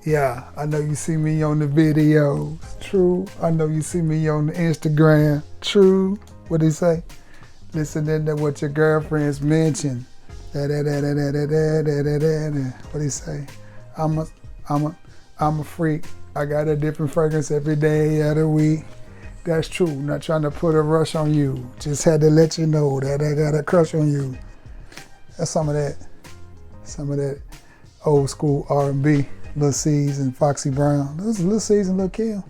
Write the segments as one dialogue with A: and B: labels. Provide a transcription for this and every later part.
A: Yeah, I know you see me on the videos. True. I know you see me on the Instagram. True. What do you say? Listening to what your girlfriends mention. Da, da, da, da, da, da, da, da, da, da, da. What do you say? I'm a, I'm a, I'm a freak. I got a different fragrance every day of the week. That's true. Not trying to put a rush on you. Just had to let you know that I got a crush on you. That's some of that. Some of that old school R&B. Lil C's and Foxy Brown. Those Lil C's and Lil Kim.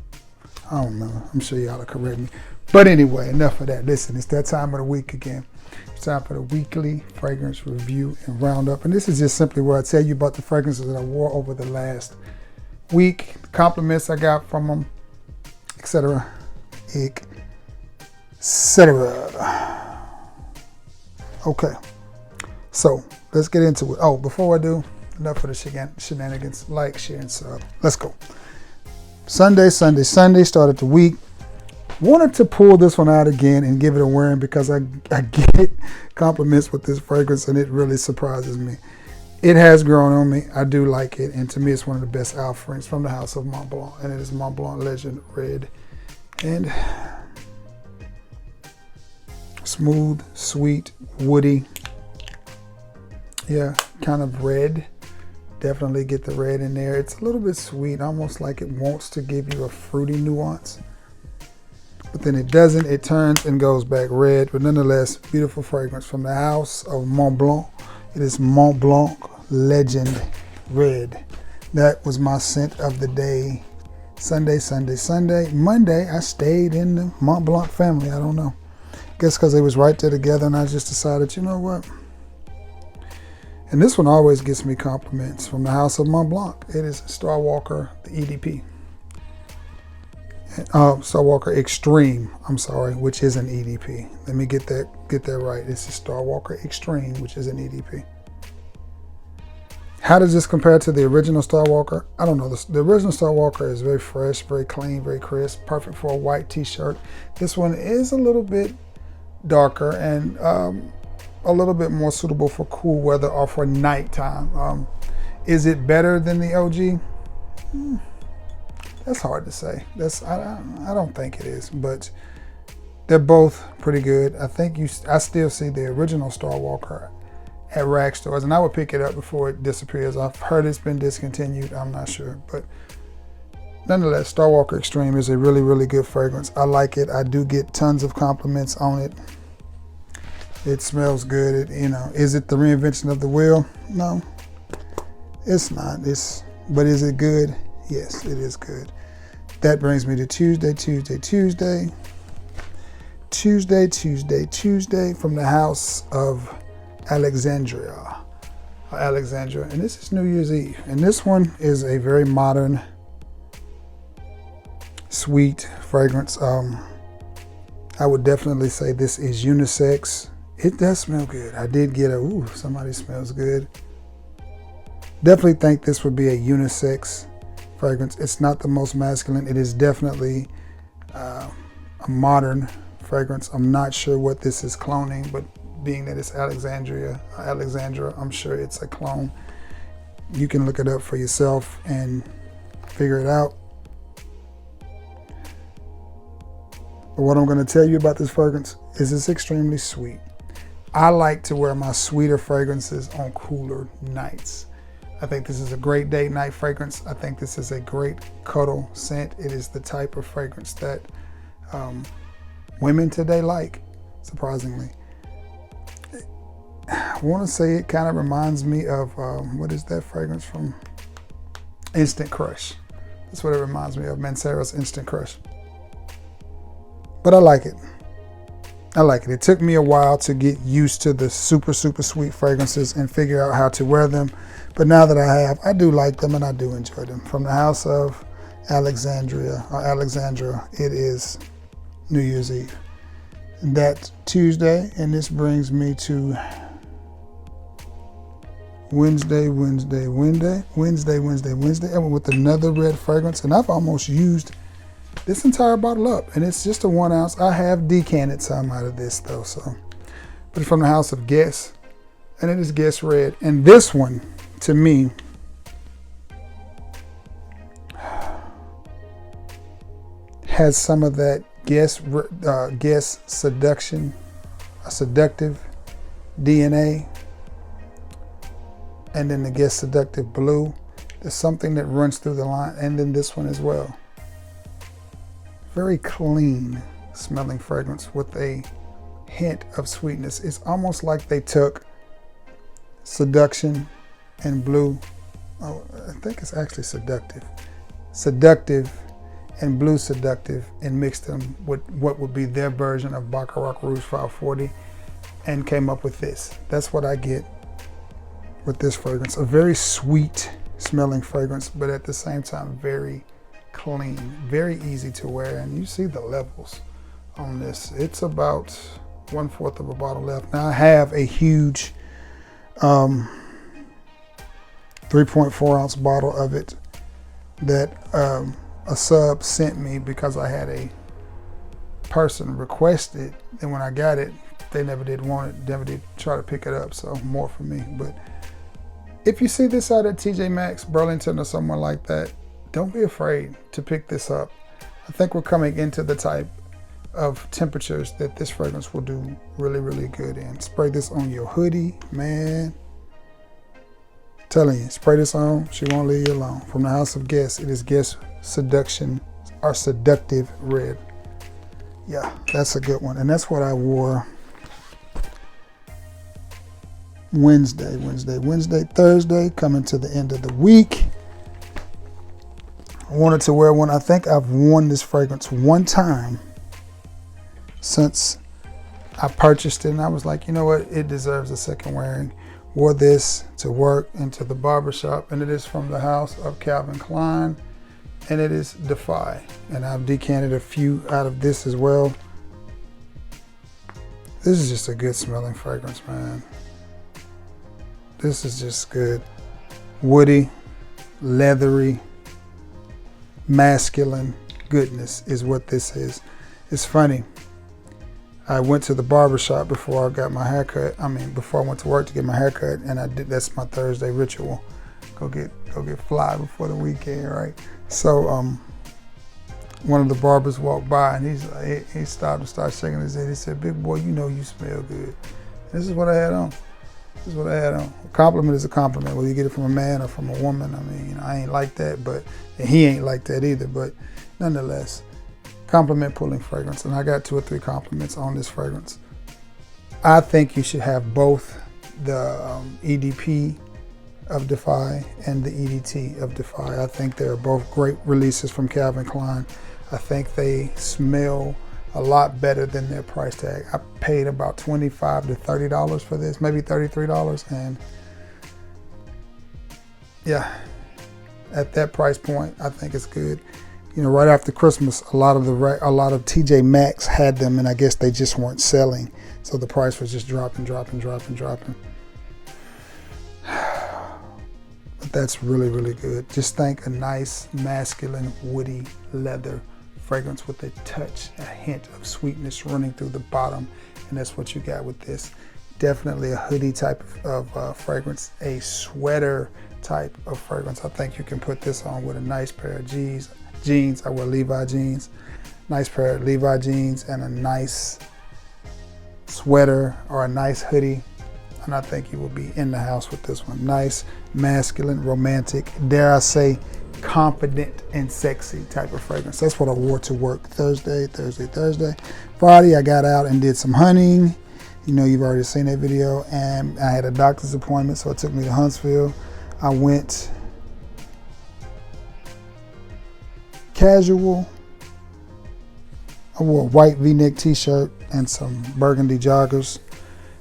A: I don't know. I'm sure y'all will correct me. But anyway, enough of that. Listen, it's that time of the week again. It's time for the weekly fragrance review and roundup. And this is just simply where I tell you about the fragrances that I wore over the last week, the compliments I got from them, etc. Etc. Okay. So let's get into it. Oh, before I do, enough of the shenanigans. Like, share, and sub. Let's go. Sunday started the week. Wanted to pull this one out again and give it a wearing because I get compliments with this fragrance and it really surprises me. It has grown on me. I do like it, and to me it's one of the best offerings from the House of Mont Blanc, and it is Mont Blanc Legend Red. And smooth, sweet, woody. Yeah, kind of red. Definitely get the red in there. It's a little bit sweet, almost like it wants to give you a fruity nuance. But then it doesn't. It turns and goes back red. But nonetheless, beautiful fragrance from the House of Mont Blanc. It is Mont Blanc Legend Red. That was my scent of the day. Sunday. Monday, I stayed in the Mont Blanc family. I don't know. Guess because they was right there together, and I just decided, you know what? And this one always gets me compliments from the House of Mont Blanc. It is Star Walker, the EDP. Star Walker Extreme, I'm sorry, which is an EDP. Let me get that right. This is Star Walker Extreme, which is an EDP. How does this compare to the original Star Walker? I don't know. The original Star Walker is very fresh, very clean, very crisp, perfect for a white t-shirt. This one is a little bit darker and a little bit more suitable for cool weather or for nighttime. Is it better than the OG? That's hard to say. I don't think it is, but they're both pretty good. I still see the original Star Walker at rag stores, and I would pick it up before it disappears. I've heard it's been discontinued. I'm not sure, but nonetheless, Star Walker Extreme is a really, really good fragrance. I like it. I do get tons of compliments on it. It smells good. Is it the reinvention of the wheel? No, it's not. But is it good? Yes, it is good. That brings me to Tuesday from the House of Alexandria. And this is New Year's Eve. And this one is a very modern, sweet fragrance. I would definitely say this is unisex. It does smell good. I did get somebody smells good. Definitely think this would be a unisex fragrance. It's not the most masculine. It is definitely a modern fragrance. I'm not sure what this is cloning, but being that it's Alexandra, I'm sure it's a clone. You can look it up for yourself and figure it out. But what I'm going to tell you about this fragrance is it's extremely sweet. I like to wear my sweeter fragrances on cooler nights. I think this is a great date night fragrance. I think this is a great cuddle scent. It is the type of fragrance that women today like, surprisingly. I want to say it kind of reminds me of, what is that fragrance from? Instant Crush. That's what it reminds me of, Mancera's Instant Crush. But I like it. It took me a while to get used to the super, super sweet fragrances and figure out how to wear them. But now that I have, I do like them and I do enjoy them. From the House of Alexandra, it is New Year's Eve. And that's Tuesday, and this brings me to Wednesday. I went with another red fragrance, and I've almost used this entire bottle up, and it's just a 1 ounce. I have decanted some out of this though, but it's from the House of Guess, and it is Guess Red. And this one, to me, has some of that Guess seductive DNA, and then the Guess seductive blue. There's something that runs through the line, and then this one as well. Very clean smelling fragrance with a hint of sweetness. It's almost like they took seduction and blue. Oh, I think it's actually seductive and blue seductive, and mixed them with what would be their version of Baccarat Rouge 540 and came up with this. That's what I get with this fragrance. A very sweet smelling fragrance, but at the same time very clean, very easy to wear. And you see the levels on this. It's about 1/4 of a bottle left. Now I have a huge 3.4 ounce bottle of it that a sub sent me because I had a person request it, and when I got it, they never did want it, never did try to pick it up, so more for me. But if you see this out at TJ Maxx, Burlington, or somewhere like that, don't be afraid to pick this up. I think we're coming into the type of temperatures that this fragrance will do really, really good in. Spray this on your hoodie, man. Telling you, spray this on, she won't leave you alone. From the House of Guess, it is Guess Seduction or Seductive Red. Yeah, that's a good one. And that's what I wore Wednesday, Thursday, coming to the end of the week. I wanted to wear one. I think I've worn this fragrance one time since I purchased it, and I was like, you know what, it deserves a second wearing. Wore this to work and to the barbershop, and it is from the house of Calvin Klein, and it is Defy. And I've decanted a few out of this as well. This is just a good smelling fragrance, man. This is just good. Woody, leathery, masculine goodness is what this is. It's funny. I went to the barbershop before I got my haircut. Before I went to work to get my haircut, and that's my Thursday ritual. Go get fly before the weekend, right? So one of the barbers walked by, and he stopped and started shaking his head. He said, "Big boy, you know you smell good." This is what I had on. A compliment is a compliment, whether you get it from a man or from a woman. I ain't like that, and he ain't like that either, but nonetheless, compliment pulling fragrance. And I got 2 or 3 compliments on this fragrance. I think you should have both the EDP of Defy and the EDT of Defy. I think they're both great releases from Calvin Klein. I think they smell a lot better than their price tag. I paid about $25 to $30 for this, maybe $33, and yeah, at that price point, I think it's good. You know, right after Christmas, a lot of TJ Maxx had them, and I guess they just weren't selling, so the price was just dropping. But that's really, really good. Just think a nice, masculine, woody leather fragrance with a touch, a hint of sweetness running through the bottom, and that's what you got with this. Definitely a hoodie type of fragrance, a sweater type of fragrance. I think you can put this on with a nice pair of jeans. I wear Levi jeans. Nice pair of Levi jeans and a nice sweater or a nice hoodie, and I think you will be in the house with this one. Nice, masculine, romantic, dare I say, confident and sexy type of fragrance. That's what I wore to work Thursday. Friday, I got out and did some hunting. You know, you've already seen that video. And I had a doctor's appointment, so it took me to Huntsville. I went casual. I wore a white V-neck t-shirt and some burgundy joggers.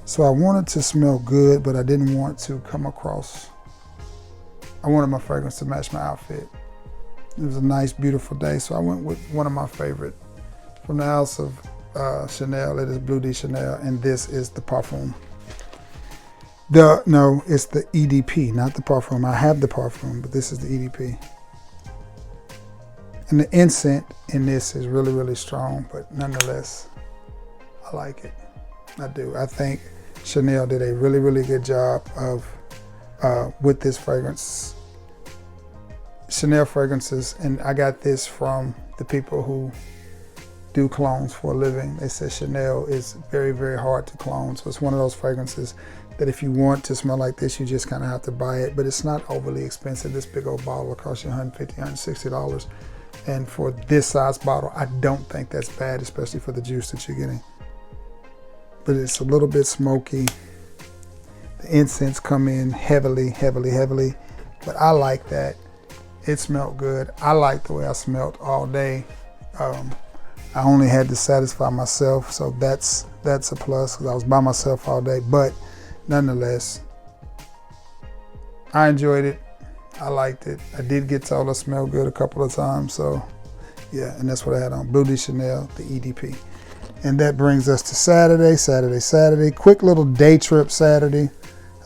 A: So I wanted to smell good, but I didn't want to come across. I wanted my fragrance to match my outfit. It was a nice, beautiful day, so I went with one of my favorite from the house of Chanel. It is Bleu de Chanel, and this is the Parfum. No, it's the EDP, not the Parfum. I have the Parfum, but this is the EDP. And the incense in this is really, really strong, but nonetheless, I like it. I do. I think Chanel did a really, really good job of with this fragrance. Chanel fragrances, and I got this from the people who do clones for a living. They said Chanel is very, very hard to clone. So it's one of those fragrances that if you want to smell like this, you just kind of have to buy it. But it's not overly expensive. This big old bottle will cost you $150, $160. And for this size bottle, I don't think that's bad, especially for the juice that you're getting. But it's a little bit smoky. The incense come in heavily, heavily. But I like that. It smelled good. I like the way I smelled all day. I only had to satisfy myself, so that's a plus because I was by myself all day. But nonetheless, I enjoyed it. I liked it. I did get told I smelled good a couple of times, so yeah, and that's what I had on. Bleu de Chanel, the EDP. And that brings us to Saturday. Quick little day trip Saturday.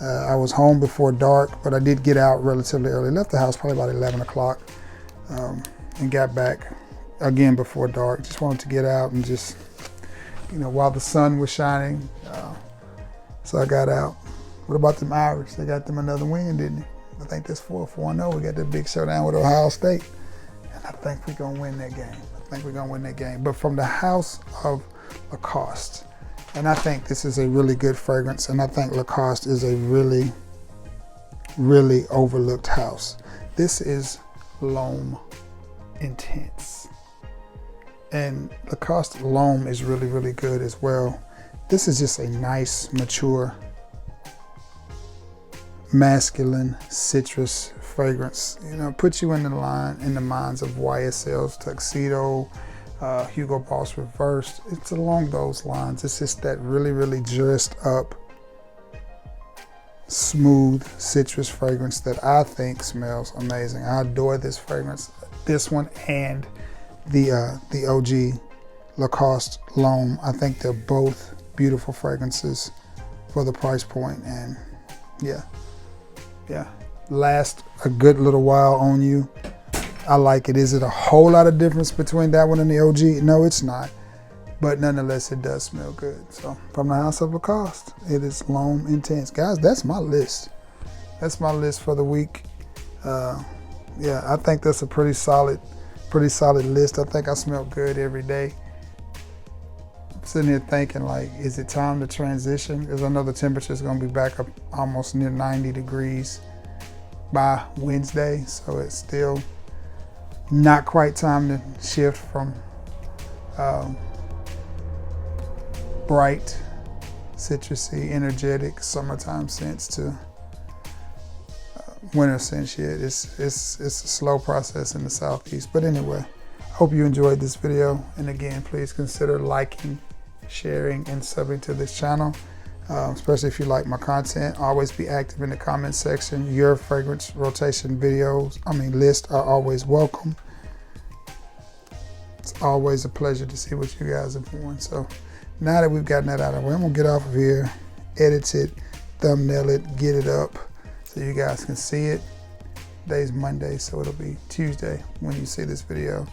A: I was home before dark, but I did get out relatively early. Left the house probably about 11 o'clock and got back again before dark. Just wanted to get out and just, while the sun was shining. So I got out. What about them Irish? They got them another win, didn't they? I think that's 4-0. We got that big showdown with Ohio State. And I think we're going to win that game. But from the house of Lacoste. And I think this is a really good fragrance. And I think Lacoste is a really, really overlooked house. This is L'Homme Intense. And Lacoste L'Homme is really, really good as well. This is just a nice, mature, masculine citrus fragrance. Put you in the minds of YSL's Tuxedo, Hugo Boss Reversed. It's along those lines. It's just that really, really dressed up, smooth citrus fragrance that I think smells amazing. I adore this fragrance. This one and the OG Lacoste L'Homme. I think they're both beautiful fragrances for the price point, and yeah, last a good little while on you. I like it. Is it a whole lot of difference between that one and the OG? No, it's not, but nonetheless, it does smell good. So from the house of Lacoste, it is L'Homme Intense. Guys, that's my list. That's my list for the week. Yeah, I think that's a pretty solid list. I think I smell good every day. Sitting here thinking, like, is it time to transition? Because I know the temperature is going to be back up almost near 90 degrees by Wednesday. So it's still not quite time to shift from bright, citrusy, energetic summertime scents to winter scents yet. It's a slow process in the Southeast. But anyway, hope you enjoyed this video. And again, please consider liking, sharing, and subbing to this channel, especially if you like my content. Always be active in the comment section. Your fragrance rotation lists are always welcome. It's always a pleasure to see what you guys are doing. So now that we've gotten that out of the way, I'm gonna get off of here, edit it, thumbnail it, get it up so you guys can see it. Today's Monday, so it'll be Tuesday when you see this video.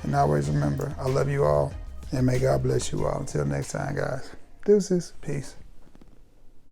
A: And always remember, I love you all. And may God bless you all. Until next time, guys. Deuces. Peace.